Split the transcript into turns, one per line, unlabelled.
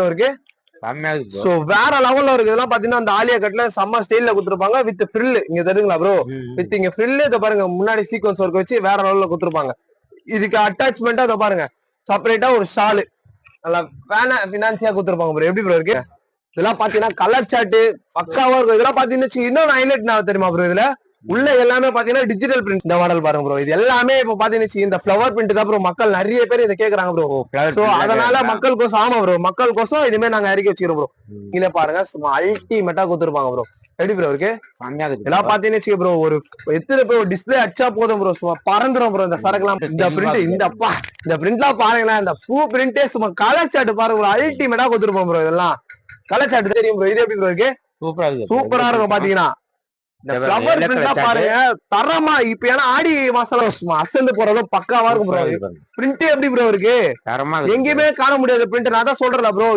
இருக்கு. சோ வேற லெவல்ல இருக்கு. இதெல்லாம் பாத்தீங்கன்னா அந்த ஆலியா கட்ல செம்ம ஸ்டைல்ல குடுத்துருப்பாங்க வித் ஃப்ரில். இங்க தெரியுங்களா ப்ரோ? வித் இங்க ஃப்ரில். இத பாருங்க முன்னாடி சீக்வன்ஸ் ஒர்க் வச்சு வேற லெவல்ல குடுத்துருப்பாங்க. இதுக்கு அட்டாச்மெண்டா இத பாருங்க செப்பரேட்டா ஒரு ஷால் நல்லா ஃபினான்சியா குடுத்துருப்பாங்க ப்ரோ. எப்படி ப்ரோ இருக்கு? இதெல்லாம் பாத்தீங்கன்னா கலர் சார்ட் பக்காவா இருக்கும். இதெல்லாம் பாத்தீங்கன்னா இன்னொரு ஹைலைட் நான் தெரியுமா ப்ரோ? இதுல உள்ள எல்லாமே பாத்தீங்கன்னா டிஜிட்டல் பிரிண்ட். இந்த மாடல் பாருங்க ப்ரோ. இது எல்லாமே இப்ப பாத்தீங்கன்னா இந்த ஃபிளவர் பிரிண்ட் தான் ப்ரோ. மக்கள் நிறைய பேர் இதை கேக்குறாங்க ப்ரோ. சோ அதனால மக்களுக்கோசம் ஆமா ப்ரோ, மக்களுக்கோசம் இதுமே நாங்க இறக்கி வச்சுக்கிறோம் ப்ரோ. கீழே பாருங்க சும்மா அல்டிமேட்டா கொடுத்துருப்பாங்க ப்ரோ. எப்படி ப்ரோ இருக்கு? எல்லாம் பாத்தீங்கன்னா ப்ரோ ஒரு எத்தனை ப்ரோ டிஸ்பிளே அடிச்சா போதும் ப்ரோ. சும்மா பறந்துரும் ப்ரோ இந்த சரக்குலாம். இந்த பிரிண்ட் இந்த பிரிண்ட்லாம் பாருங்களேன். இந்த பூ பிரிண்டே சும்மா கலர் சார்ட் பாருங்க ப்ரோ. அல்டிமேட்டா கொடுத்துருப்போம் ப்ரோ. இதெல்லாம் கலர் சார்ட் தெரியும் ப்ரோ. இது எப்படி ப்ரோ இருக்கு? சூப்பரா இருக்கும் பாத்தீங்கன்னா. இந்த ஃப்ளவர் பிரிண்ட்லாம் பாருங்க தரமா. இப்ப ஏன்னா ஆடி மாசம் அசந்து போறதும் பக்காவா இருக்கும் ப்ரோ. பிரிண்ட் எப்படி ப்ரோ இருக்கு? எங்கேயுமே காண முடியாது பிரிண்ட். நான் தான் சொல்றேன் ப்ரோ.